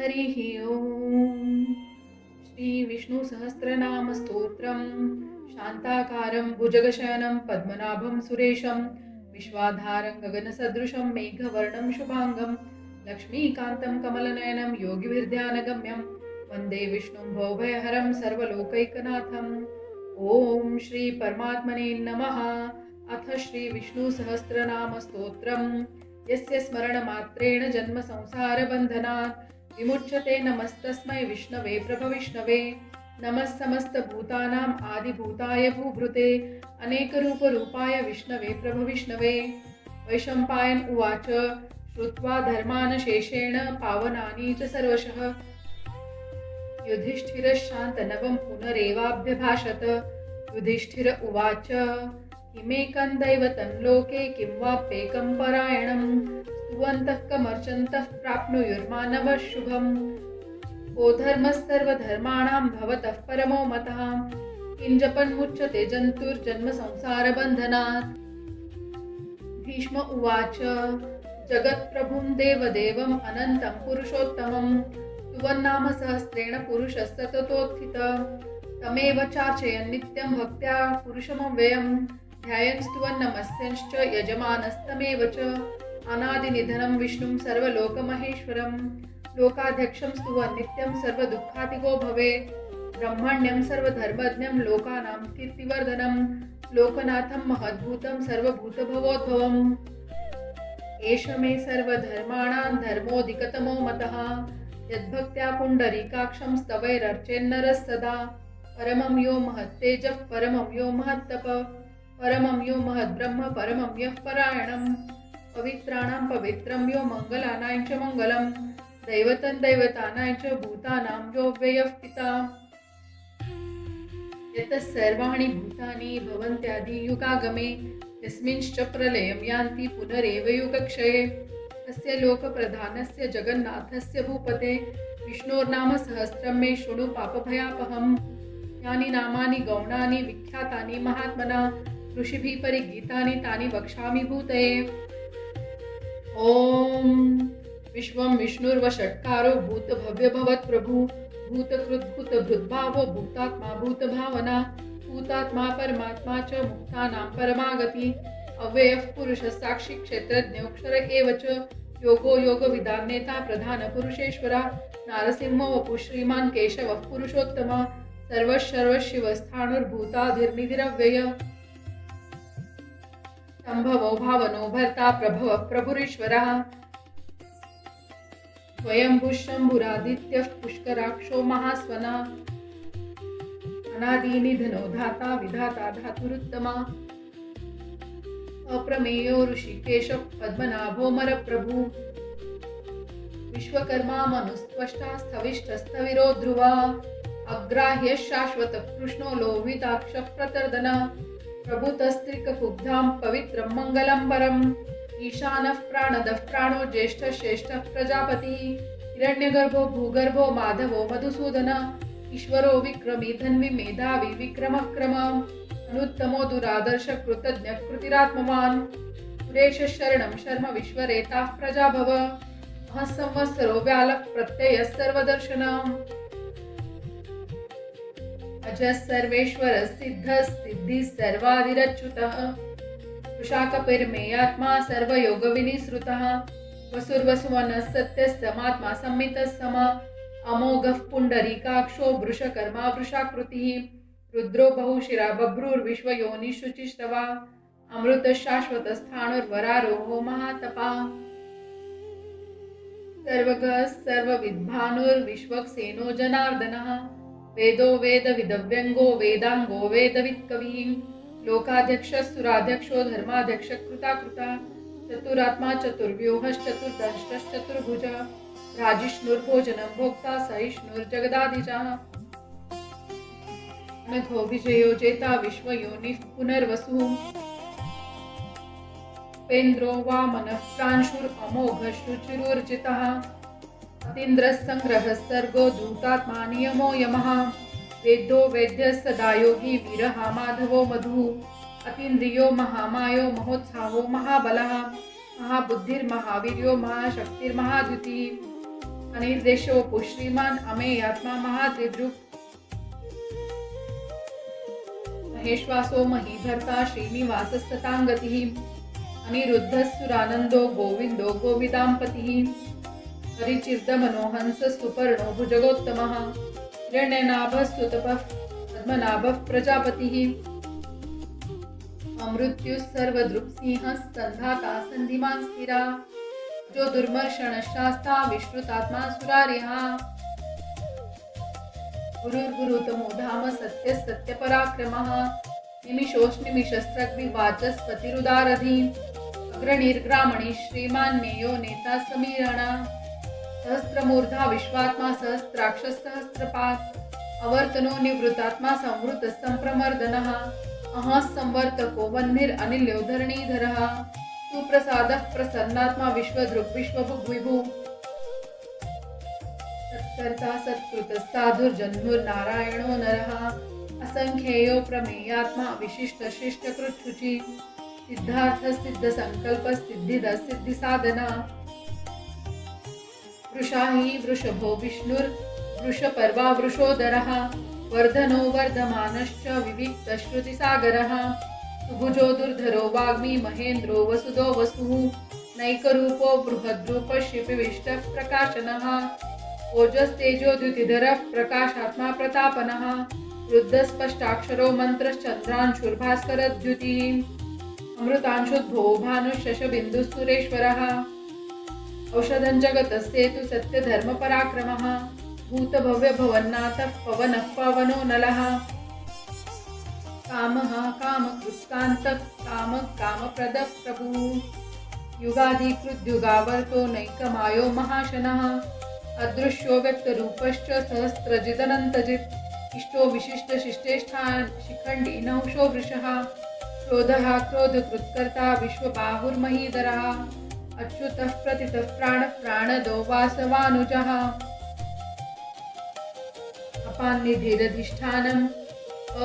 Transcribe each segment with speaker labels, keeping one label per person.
Speaker 1: हरिः ओम्। श्री विष्णु सहस्रनाम स्तोत्रम शांताकारं भुजगशयनं पद्मनाभं सुरेशं विश्वाधारं गगनसदृशं मेघवर्णं शुभांगं लक्ष्मीकान्तं कमलनयनं योगिभिर्ध्यानगम्यं वन्दे विष्णुं भवभयहरं सर्वलोकैकनाथम्। ॐ श्री परमात्मने नमः। अथ श्री विष्णु सहस्रनाम स्तोत्रम् यस्य स्मरणमात्रेण जन्म संसारबन्धनात् विमुच्यते। नमस्तस्मै विष्णवे प्रभविष्णवे। नमः समस्तभूतानाम् आदिभूताय भूभृते अनेकरूपरूपाय विष्णवे प्रभविष्णवे। वैशम्पायन उवाच श्रुत्वा धर्मान् शेषेण पावनानि च सर्वशः युधिष्ठिरश्शान्तनवं पुनरेवाभ्यभाषत। युधिष्ठिर उवाच किमेकं दैवतं लोके किं वाप्येकं परायणं स्तुवन्तः कमर्चन्तः प्राप्नुयुर्मानवः शुभम्। को धर्मस्सर्वधर्माणां भवतः परमो मतः किं जपन्मुच्यते जन्तुर्जन्म संसारबन्धनात्। भीष्म उवाच जगत्प्रभुं देवदेवम् अनन्तं पुरुषोत्तमं स्तुवन्नाम सहस्रेण पुरुषः सततोत्थितः। तमेव चार्चयन् नित्यं भक्त्या पुरुषमव्ययम् ध्यायन् स्तुवन् नमस्यंश्च यजमानस्तमेव च। अनादिनिधनं विष्णुं सर्वलोकमहेश्वरं लोकाध्यक्षं स्तुवन् नित्यं सर्वदुःखातिगो भवेत्। ब्रह्मण्यं सर्वधर्मज्ञं लोकानां कीर्तिवर्धनं लोकनाथं महद्भूतं सर्वभूतभवोद्भवम्। एष मे सर्वधर्माणां धर्मोऽधिकतमो मतः यद्भक्त्या पुण्डरीकाक्षं स्तवैरर्चेन्नरः सदा। परमं यो महत्तेजः परमं यो महत्तपः परमं यो महद्ब्रह्म परमं यः परायणं। पवित्राणां पवित्रं यो मङ्गलानां च मङ्गलं दैवतं दैवतानां च भूतानां यो व्ययः पिता। यतः सर्वाणि भूतानि भवन्त्यादियुगागमे यस्मिंश्च प्रलयं यान्ति पुनरेव युगक्षये। तस्य लोकप्रधानस्य जगन्नाथस्य भूपते विष्णोर्नाम सहस्रं मे शृणु पापभयापहम्। यानि नामानि गौणानि विख्यातानि महात्मना ऋषिभिः परिगीतानि तानि वक्ष्यामि भूतये। ॐ विश्वं विष्णुर्वषट्कारो भूतभव्यभवत्प्रभु भूतकृद्भूतभृद्भावो भूतात्मा भूतभावना भूतात्मा परमात्मा च मुक्तानां परमागति। अव्ययः पुरुषः साक्षी क्षेत्रज्ञोऽक्षर एव च योगो योगविदान्नेता प्रधानपुरुषेश्वरः नारसिंहो वपुः श्रीमान् केशवः पुरुषोत्तमः सर्वशर्वशिवस्थाणुर्भूताधिर्निधिरव्ययः। सम्भवो भावनो भर्ता प्रभवः प्रभुरीश्वरः स्वयंभुः शम्भुरादित्यः पुष्कराक्षो महास्वनः अनादिनिधनो धाता विधाता धातुरुत्तमा। अप्रमेयो ऋषिकेशः पद्मनाभो मरप्रभु विश्वकर्मा मनुस्त्वष्टा स्थविष्ठस्थविरो ध्रुवा। अग्राह्यः शाश्वतः कृष्णो लोहिताक्षः प्रतर्दनः प्रभुतस्त्रिककुब्धां पवित्रं मङ्गलं परम्। ईशानः प्राणदः प्राणो ज्येष्ठः श्रेष्ठः प्रजापतिः हिरण्यगर्भो भूगर्भो माधवो मधुसूदनः ईश्वरो विक्रमी धन्वी मेधावी विक्रमः क्रमः अनुत्तमो दुरादर्श कृतज्ञः कृतिरात्मवान्। सुरेशः शरणं शर्म विश्वरेताः प्रजाभव महः संवत्सरो व्यालः प्रत्ययः सर्वदर्शनम्। अजः सर्वेश्वरः सिद्धः सिद्धिः सर्वादिरच्युतः वृषाकपिर्मेयात्मा सर्वयोगविनिसृतः वसुर्वसुवनः सत्यः समात्मा संमितः समः अमोघः पुण्डरीकाक्षो वृषकर्मा वृषाकृतिः रुद्रो बहुशिरा बभ्रुर्विश्वयोनिशुचिस्तवा अमृतः शाश्वतस्थाणुर्वरारोहो महातपः सर्वगः सर्वविद्भानुर्विश्वक्सेनो जनार्दनः वेदो वेदविदव्यङ्गो वेदाङ्गो वेदवित्कविः लोकाध्यक्षः सुराध्यक्षो धर्माध्यक्षः कृताकृता चतुरात्मा चतुर्व्यूहश्चतुर्दंष्टश्चतुर्भुजः राजिष्णुर्भोजनं भोक्ता सहिष्णुर्जगदाधिजः नघो विजयो जेता विश्वयोनिः पुनर्वसुः उपेन्द्रो वामनः प्रांशुरमोघः शुचिरुर्जितः अतीन्द्रः संग्रहः सर्गो दूतात्मा नियमो यमः वेद्यो वेद्यः सदा योगी वीरः माधवो मधुः अतीन्द्रियो महामायो महोत्साहो महाबलः महाबुद्धिर्महावीर्यो महाशक्तिर्महाद्युतिः अनिर्देशो पुश्रीमान् अमेयात्मा महात्रिदृक् महेश्वासो महीभर्ता श्रीनिवासस्तताङ्गतिः अनिरुद्धस्सुरानन्दो गोविन्दो गोविदाम्पतिः हरिचिर्दमनोहंस सुपर्णो भुजगोत्तमः हिरण्यनाभः सुतपः पद्मनाभः प्रजापतिः अमृत्युः सर्वदृक्सिंहः सन्धाता सन्धिमान् स्थिरा जो दुर्मर्षणशास्ता विश्रुतात्मा सुरार्यः गुरुर्गुरुतमो धाम सत्य सत्यपराक्रमः निमिषोष्निमिषस्त्रग्विवाचस्पतिरुदारधी अग्रणीर्ग्रामणी श्रीमान्येयो नेता समीरणा सहस्रमूर्धा विश्वात्मा सहस्राक्षसहस्रपात् अवर्तनो निवृतात्मा संवृत संप्रमर्दनः अहः संवर्तको वह्निरनिल्यो धरणीधरः सुप्रसादः प्रसन्नात्मा विश्वदृक् विश्वभुग्विभु सत्कर्ता सत्कृतस्साधुर्जन्मुर्नारायणो नरः असंख्येयो प्रमेयात्मा विशिष्टशिष्टकृच्छुचि सिद्धार्थ सिद्धसंकल्प सिद्धिद सिद्धिसाधना वृषा हि वृषभो विष्णुर्वृषपर्वा वृषोदरः वर्धनो वर्धमानश्च विविक्तश्रुतिसागरः सुभुजो दुर्धरो वाग्मी महेन्द्रो वसुदो वसुः नैकरूपो बृहद्रूपः शिपिविष्टः प्रकाशनः ओजस्तेजोद्युतिधरः प्रकाशात्मा प्रतापनः रुद्धस्पष्टाक्षरो मन्त्रश्चन्द्रांशुर्भास्करद्युतिः अमृतांशुद्भो भानुशशबिन्दुः औषधं जगतस्तेतु सत्यधर्मपराक्रमः भूतभव्यभवन्नाथः पवनः पवनो नलः कामः कामकृत्कान्तः कामप्रदः प्रभुः युगाधिकृद्युगावर्तो नैकमायो महाशनः अदृश्यो व्यक्तरूपश्च सहस्रजिदनन्तजित् इष्टो विशिष्टशिष्टेष्ठा शिखण्डी नहुषो वृषः क्रोधः क्रोधकृत्कर्ता विश्वबाहुर्महीधरः अच्युतः प्रतितः प्राणः प्राणदो वासवानुजः अपान्निधिरधिष्ठानम्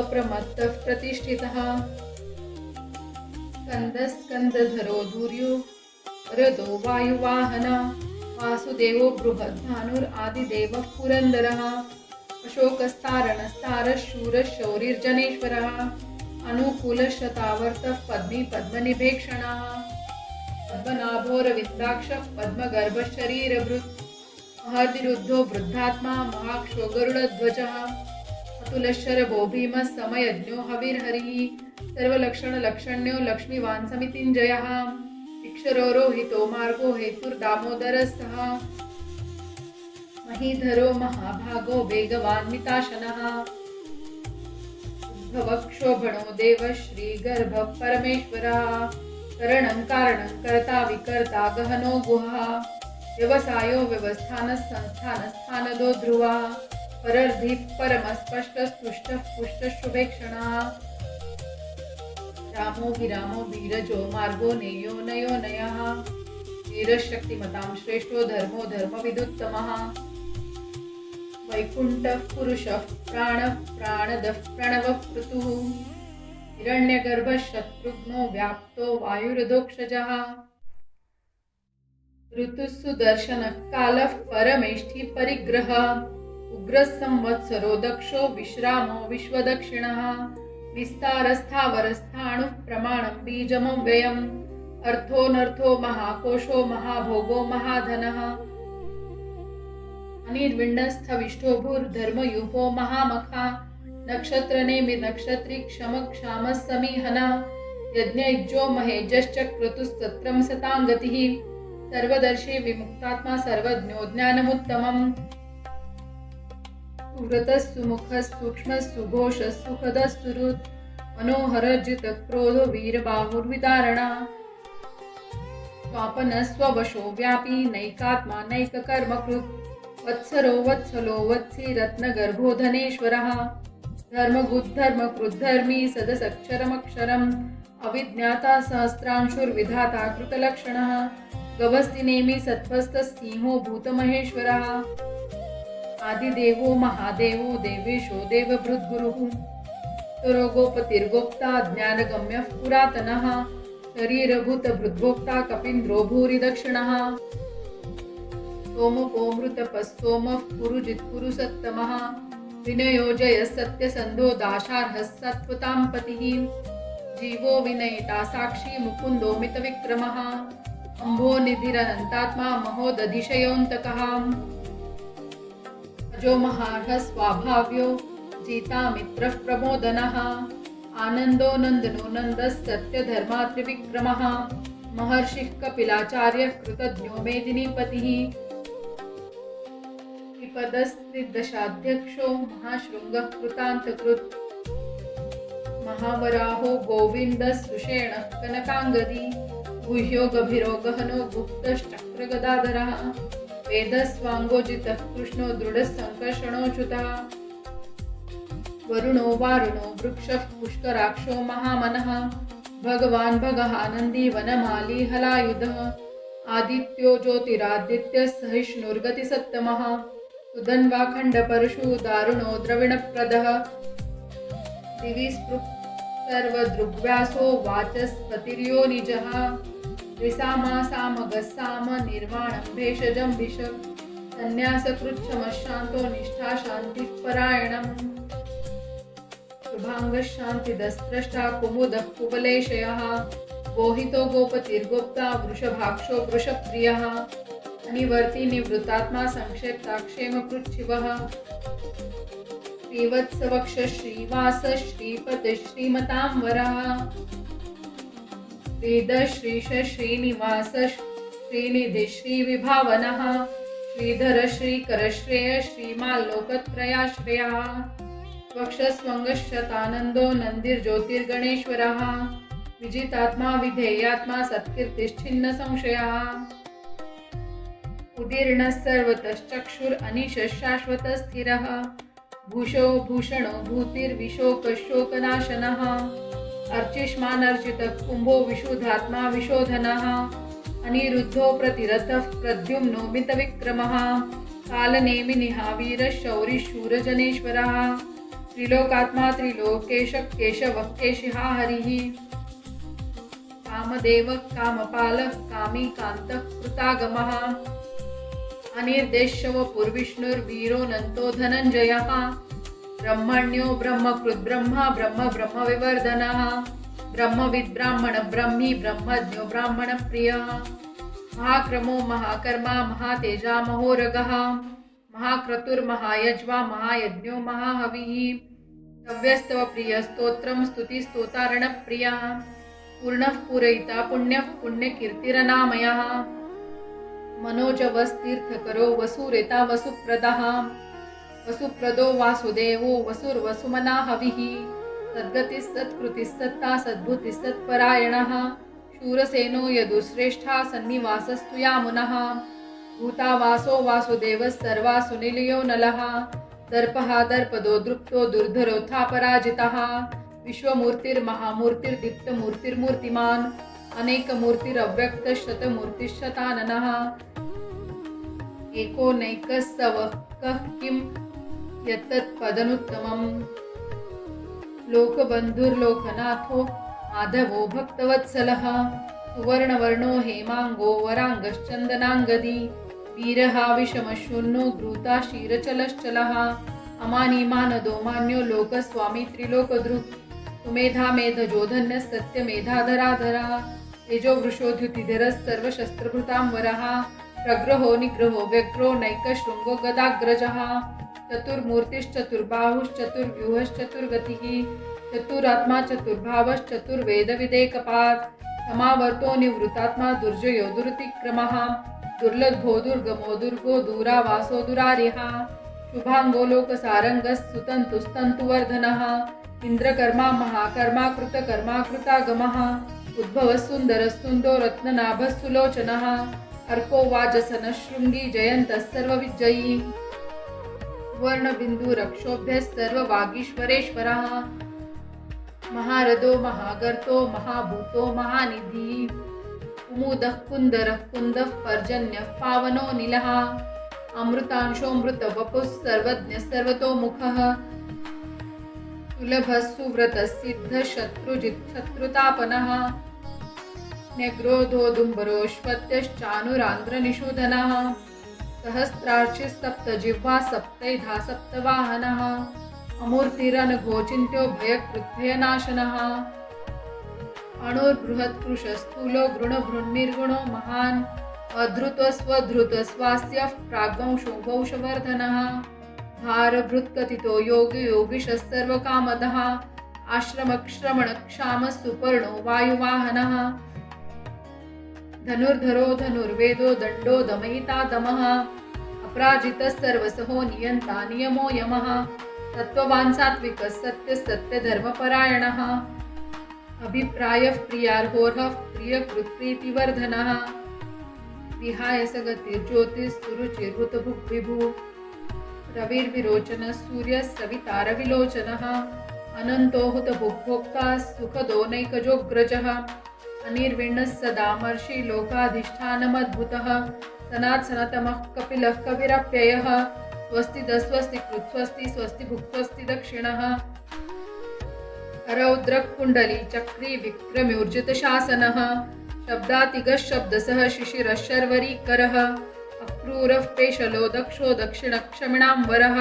Speaker 1: अप्रमत्तः प्रतिष्ठितः स्कन्दधरो धूर्यो रदो वायुवाहन वासुदेवो बृहद्भानुरादिदेवः पुरन्दरः अशोकस्तारणस्तारः शूरः शौरिर्जनेश्वरः अनुकूलशतावर्तः पद्मी पद्मनिभेक्षणः पद्मनाभोरविन्दाक्षः पद्मगर्भशरीरभृत् महर्निरुद्धो वृद्धात्मा महाक्षो गरुडध्वजः अतुलशरभो भीमः समयज्ञो हविर्हरिः सर्वलक्षणलक्षण्यो लक्ष्मीवान् समितिञ्जयः इक्षरो रोहितो मार्गो हेतुर्दामोदरः सः महीधरो महाभागो वेगवान् मिताशनः उद्भवक्षोभणो देवः श्रीगर्भः परमेश्वरः करणं कारणं कर्ता विकर्ता गहनो गुहः व्यवसायो व्यवस्थानः संस्थानस्थानदो ध्रुवः परर्धिः परमस्पष्टस्तुष्टः पुष्टः शुभेक्षणः रामो विरामो वीरजो मार्गो नेयो नयो नयः वीरशक्तिमतां श्रेष्ठो धर्मो धर्मविदुत्तमः वैकुण्ठः पुरुषः प्राणः प्राणदः प्रणवः पृथुः हिरण्यगर्भः शत्रुघ्नो व्याप्तो वायुरधोक्षजः ऋतुः सुदर्शनः कालः परमेष्ठि परिग्रहः उग्रः संवत्सरो दक्षो विश्रामो विश्वदक्षिणः विस्तारस्थावरस्थाणुः प्रमाणं बीजमव्ययम् अर्थोऽनर्थो महाकोशो महाभोगो महाधनः अनिर्विण्णस्थविष्ठो भूर्धर्मयुपो महामखा नक्षत्रनेमि नक्षत्री क्षमः समीहना यज्ञयुज्यो महेजश्च क्रतुस्तत्रं सताङ्गतिः सर्वदर्शी विमुक्तात्मा सर्वज्ञो ज्ञानमुत्तमम् सुव्रतः सुमुखः सूक्ष्मः सुघोषः सुखदः सुहृत् मनोहरजितक्रोधो वीरबाहुर्विदारणा स्वापनः स्ववशो व्यापी नैकात्मा नैककर्मकृत् वत्सरो वत्सलो वत्सी रत्नगर्भो धनेश्वरः धर्मकृद्धर्मी सदसक्षरमक्षरम् अविज्ञाता सहस्रांशुर्विधाता कृतलक्षणः गवस्तिनेमि सत्त्वस्थसिंहो भूतमहेश्वरः आदिदेवो महादेवो देवेशो देवभृद्गुरुः सुरोगोपतिर्गोप्ता ज्ञानगम्यः पुरातनः शरीरभूतभृद्भोक्ता कपीन्द्रो भूरिदक्षिणः सोमपोऽमृतपस्सोमः पुरुजित्पुरु सत्तमः विनयो जयः सत्यसन्धो दाशार्हः सत्त्वतां पतिः जीवो विनयिता साक्षी मुकुन्दो मितविक्रमः अम्भो निधिरनन्तात्मा महोदधिशयोऽन्तकः अजो महार्हः स्वाभाव्यो जीता मित्रः प्रमोदनः आनन्दो नन्दनो नन्दः सत्यधर्मा त्रिविक्रमः महर्षिः कपिलाचार्यः कृतज्ञो मेदिनीपतिः त्रिपदस्त्रिदशाध्यक्षो महाशृङ्गः कृतान्तकृत् महावराहो गोविन्दः सुषेणः कनकाङ्गदी गुह्यो गभीरो गहनो गुप्तश्चक्रगदाधरः वेदस्वाङ्गोजितः कृष्णो दृढसङ्कर्षणोऽच्युतः वरुणो वारुणो वृक्षः पुष्कराक्षो महामनः भगवान् भगः आनन्दी वनमाली हलायुधः आदित्यो ज्योतिरादित्यः सहिष्णुर्गतिसत्तमः सुधन्वाखण्डपरशु दारुणो द्रविणप्रदः दिवि स्पृक् सर्वदृग्व्यासो वाचस्पतिर्यो निजः त्रिसामासामगस्साम निर्वाणं भेषजं भिषक् सन्न्यासकृच्छमशान्तो निष्ठा शान्तिः परायणम् शुभाङ्गशान्तिदस्त्रष्टा कुमुदः कुवलेशयः गोहितो गोपतिर्गोप्ता वृषभाक्षो वृषप्रियः अनिवर्ति निवृत्तात्मा संक्षेप्ताक्षेमकृच्छिवः श्रीवत्सवक्ष श्रीवास श्रीपत श्रीमतां वरः श्रीद श्रीश श्रीनिवास श्रीनिधि श्रीविभावनः श्रीधर श्रीकर श्रेय श्रीमाल्लोकत्रयाश्रयः वक्षस्वङ्गशतानन्दो नन्दिर्ज्योतिर्गणेश्वरः विजितात्मा विधेयात्मा सत्कीर्तिश्छिन्न संशयः उदीर्णः सर्वतश्चक्षुरनिशः शाश्वतः स्थिरः भूषो भूषणो भूतिर्विशोकशोकनाशनः अर्चिष्मानर्चितः कुम्भो विशुद्धात्मा विशोधनः अनिरुद्धो प्रतिरथः प्रद्युम्नो मितविक्रमः कालनेमिनिः वीरः शौरिशूरजनेश्वरः त्रिलोकात्मा त्रिलोकेशः केशवः केशिहा हरिः कामदेवः कामपालः कामी कान्तः कृतागमः अनिर्देशवपुर्विष्णुर्वीरोऽनन्तो धनञ्जयः ब्रह्मण्यो ब्रह्मकृद्ब्रह्मा ब्रह्म ब्रह्मविवर्धनः ब्रह्मविद् ब्राह्मण ब्रह्मी ब्रह्मज्ञो ब्राह्मणप्रियः महाक्रमो महाकर्मा महातेजा महोरगः महाक्रतुर्महायज्वा महायज्ञो महाहविः तव्यस्तव प्रियस्तोत्रं स्तुतिस्तोतारणप्रियः पूर्णः पूरयिता पुण्यः पुण्यकीर्तिरनामयः मनोजवस्तीर्थकरो वसुरेता वसुप्रदः वसुप्रदो वासुदेवो वसुर्वसुमना हविः सद्गतिस्सत्कृतिस्सत्ता सद्भुतिस्सत्परायणः शूरसेनो यदुश्रेष्ठा सन्निवासस्तु यामुनः भूतावासो वासुदेवः सर्वासुनिलयो नलः दर्पः दर्पदो दृप्तो दुर्धरोऽथापराजितः विश्वमूर्तिर्महामूर्तिर्दीप्तमूर्तिर्मूर्तिमान् अनेकमूर्तिरव्यक्तशतमूर्तिश्शताननः एकोनैकः सवः कः किं यत्तत्पदनुत्तमम् लोकबन्धुर्लोकनाथो माधवो भक्तवत्सलः सुवर्णवर्णो हेमाङ्गो वराङ्गश्चन्दनाङ्गदी वीरः विषमशून्नो ग्रूता क्षीरचलश्चलः अमानिमानदो मान्यो लोकस्वामी त्रिलोकधृक् सुमेधा मेधजो धन्यः सत्यमेधाधराधरः तेजो वृषोद्युतिधरः सर्वशस्त्रभृतां वरः प्रग्रहो निग्रहो व्यग्रो नैकशृङ्गो गदाग्रजः चतुर्मूर्तिश्चतुर्बाहुश्चतुर्व्यूहश्चतुर्गतिः चतुरात्मा चतुर्भावश्चतुर्वेदविदेकपात् समावर्तो निवृत्तात्मा दुर्जयो दुरतिक्रमः दुर्लभो दुर्गमो दुर्गो दूरावासो दुरारिः शुभाङ्गो लोकसारङ्गः सुतन्तुस्तन्तुवर्धनः इन्द्रकर्मा महाकर्मा कृतकर्मा कृतागमः उद्भवः सुन्दरः सुन्दो रत्ननाभः सुलोचनः अर्को वाजसनः शृङ्गी जयन्तः सर्वविजयी वर्णबिन्दुरक्षोभ्यः सर्ववागीश्वरेश्वरः महारथो महागर्तो महाभूतो महानिधिः कुमुदः कुन्दरः कुन्दः पर्जन्यः पावनो नीलः अमृतांशोऽमृतवपुः सर्वज्ञः सर्वतोमुखः सुलभः सुव्रतः सिद्धः शत्रुजित्शत्रुतापनः न्यग्रोधोदुम्बरोऽश्वत्यश्चानुरान्ध्रनिषूदनः सहस्रार्चि सप्तजिह्वा सप्तैधा सप्तवाहनः अमूर्तिरनघोचिन्त्यो भयकृद्भयनाशनः अणुर्बृहत्कृशस्थूलो गृणभृन्निर्गुणो महान् अधृतस्वधृतस्वास्यः प्राग्वंशो वंशवर्धनः भारभृत्कथितो योगी योगिशस्सर्वकामदः आश्रमक्षमणक्षामः सुपर्णो वायुवाहनः धनुर्धरो धनुर्वेदो दण्डो दमयिता दमः अपराजितः सर्वसहो नियन्ता नियमो यमः तत्त्ववान् सात्विकः सत्यधर्मपरायणः अभिप्रायः प्रियार्होर्हः प्रियकृत्प्रीतिवर्धनः विहाय सगतिर्ज्योतिस्सुरुचिर्हुतभुग्विभुः रविर्विरोचनः सूर्यः सवितारविलोचनः अनन्तो हुतभुग्भोक्ता सुखदो नैकजोऽग्रजः अनिर्विण्णः सदामर्षि लोकाधिष्ठानमद्भुतः सनात्सनतमः कपिलः कविरप्ययः स्वस्ति कृत्स्वस्ति स्वस्ति भुक्स्वस्ति दक्षिणः रौद्रः कुण्डली चक्री विक्रम्योर्जितशासनः शब्दातिगः शब्दसः शिशिरः शर्वरीकरः अक्रूरः पेशलो दक्षो दक्षिणक्षमिणाम्बरः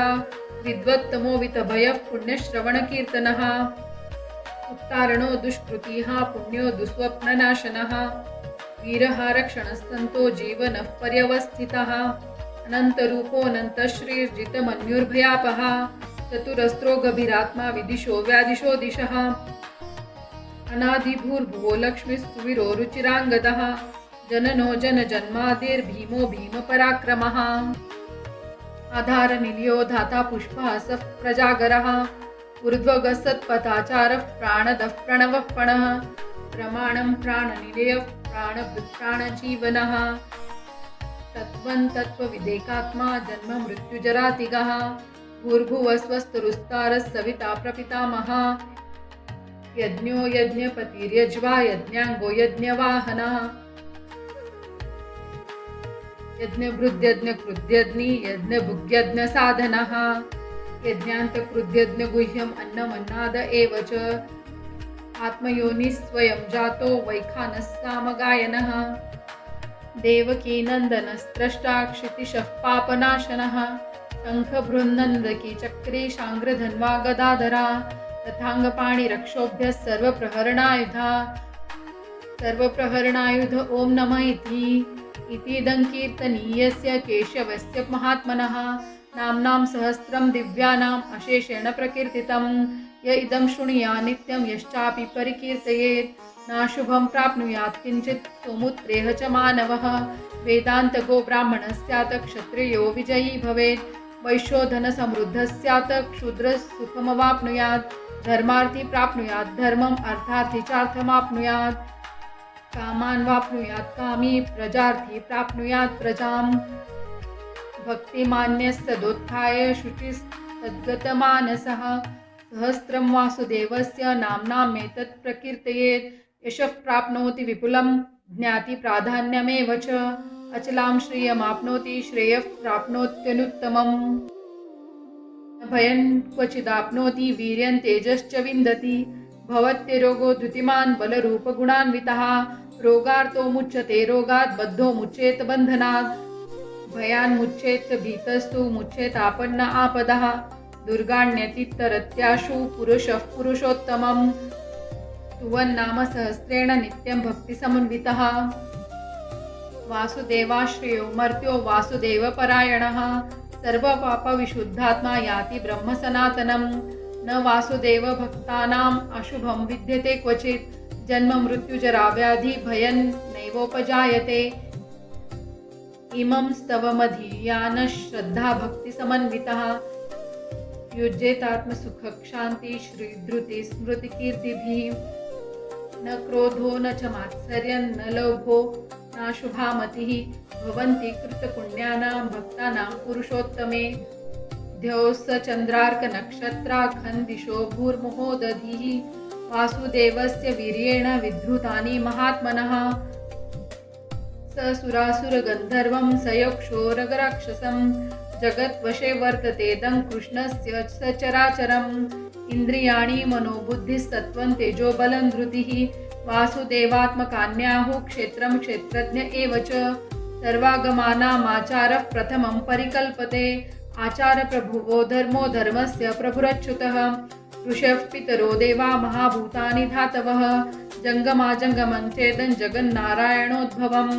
Speaker 1: विद्वत्तमो वितभयः पुण्यश्रवणकीर्तनः उत्तारणो दुष्कृतिः पुण्यो दुःस्वप्ननाशनः वीरः रक्षणस्तन्तो जीवनः पर्यवस्थितः अनन्तरूपोऽनन्तश्रीर्जितमन्युर्भयापः चतुरस्त्रो गभीरात्मा विदिशो व्यादिशो दिशः अनादिभूर्भुवो लक्ष्मीः सुवीरो रुचिराङ्गदः जननो जनजन्मादिर्भीमो भीमपराक्रमः आधारनिलयो धाता पुष्पः सः प्रजागरः ऊर्ध्वगः सत्पथाचारः प्राणदः प्रणवः पणः प्रमाणं प्राणनिलयः प्राणभृत्प्राणजीवनः तत्त्वं तत्त्वविदेकात्मा जन्म मृत्युजरातिगः भूर्भुवस्वस्तरुस्तारः सविता प्रपितामहः यज्ञो यज्ञपतिर्यज्वा यज्ञाङ्गो यज्ञवाहनः यज्ञभृद्यज्ञकृद्यज्ञी यज्ञभुग्यज्ञसाधनः यज्ञान्तकृद्यज्ञगुह्यम् अन्नमन्नाद एव च आत्मयोनिः स्वयं जातो वैखानः सामगायनः देवकीनन्दनस्त्रष्टा क्षितिशः पापनाशनः शङ्खबृन्नन्दकी चक्री शाङ्ग्रधन्वा गदाधरा तथाङ्गपाणिरक्षोभ्यः सर्वप्रहरणायुध ॐ नमः इतीदं कीर्तनीयस्य केशवस्य महात्मनः नाम्नां सहस्रं दिव्यानाम् अशेषेण प्रकीर्तितं य इदं शृणुया नित्यं यश्चापि परिकीर्तयेत् नाशुभं प्राप्नुयात् किञ्चित् सौमुत्रेह च मानवः वेदान्तगो ब्राह्मणः स्यात् क्षत्रियो विजयी भवेत् वैश्यो धनसमृद्धः स्यात् क्षुद्रः सुखमवाप्नुयात् धर्मार्थी प्राप्नुयात् धर्मम् अर्थार्थी चार्थमाप्नुयात् कामान् वाप्नुयात् कामी प्रजार्थी प्राप्नुयात् प्रजाम् भक्तिमान्यस्तदोत्थाय शुचिस्तद्गतमानसः सहस्रं वासुदेवस्य नाम्नामेतत् प्रकीर्तयेत् यशः प्राप्नोति विपुलं ज्ञाति प्राधान्यमेव च अचलां श्रियमाप्नोति श्रेयः प्राप्नोत्यनुत्तमम् भयं क्वचिदाप्नोति वीर्यं तेजश्च विन्दति भवत्यरोगो धृतिमान् बलरूपगुणान्वितः रोगार्तो मुच्यते रोगात् बद्धो मुच्येत बन्धनात् भयान्मुच्येत भीतस्तु मुच्येत आपन्न आपदः दुर्गाण्यतितरत्याशु पुरुषः पुरुषोत्तमं तुवन्नाम सहस्रेण नित्यं भक्तिसमन्वितः वासुदेवाश्रयो मर्त्यो वासुदेवपरायणः सर्वपापविशुद्धात्मा याति ब्रह्म सनातनं न वासुदेव भक्तानाम् अशुभं विद्यते क्वचित् जन्म मृत्युजरा व्याधि भयं नैवोपजायते इमं स्तवमधीयानः श्रद्धा भक्तिसमन्वितः युज्येतात्मसुखक्षान्ति श्रीधृतिस्मृतिकीर्तिभिः न क्रोधो न च मात्सर्यं न लोभो नाशुभा मतिः भवन्ति कृतपुण्यानां भक्तानां पुरुषोत्तमे द्यौः स चन्द्रार्कनक्षत्राखन्दिशो भूर्मुहो दधिः वासुदेवस्य वीर्येण विधृतानि महात्मनः स सुरासुरगन्धर्वं स यक्षोरगराक्षसं जगद्वशे वर्ततेदं कृष्णस्य सचराचरम् इन्द्रियाणि मनोबुद्धिस्सत्त्वं तेजोबलं धृतिः वासुदेवात्मकान्याहुः क्षेत्रं क्षेत्रज्ञ एव च सर्वागमानामाचारः प्रथमं परिकल्पते आचारप्रभुवो धर्मो धर्मस्य प्रभुरच्युतः ऋषयः पितरो देवा महाभूतानि धातवः जङ्गमाजङ्गमं चेदं जगन्नारायणोद्भवम्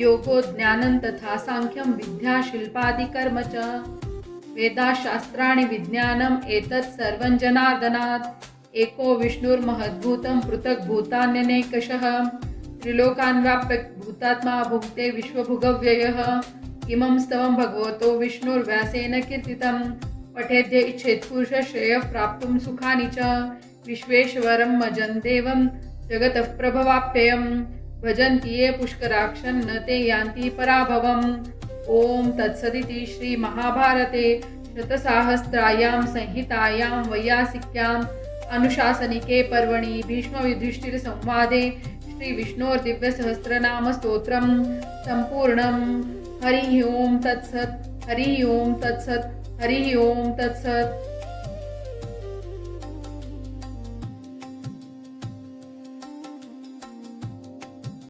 Speaker 1: योगो ज्ञानं तथा साङ्ख्यं विद्या शिल्पादिकर्म च वेदाशास्त्राणि विज्ञानम् एतत् सर्वं जनार्दनात् एको विष्णुर्महद्भूतं पृथग्भूतान्यनेकशः त्रिलोकान् व्याप्य भूतात्मा भुङ्क्ते विश्वभुगव्ययः इमं स्तवं भगवतो विष्णुर्व्यासेन कीर्तितं पठेद्य इच्छेत् पुरुषश्रेयः प्राप्तुं सुखानि च विश्वेश्वरं मजन् देवं जगतः प्रभवाप्ययं भजन्ति ये पुष्कराक्षन् ते यान्ति पराभवम् ॐ तत्सदिति श्रीमहाभारते शतसाहस्रायां संहितायां वैयासिक्याम् अनुशासनिके पर्वणि भीष्मयुधिष्ठिरसंवादे श्रीविष्णोर्दिव्यसहस्रनामस्तोत्रं सम्पूर्णम् हरिः ओं तत्सत् हरिः ओं तत्सत् हरिः ओं तत्सत्।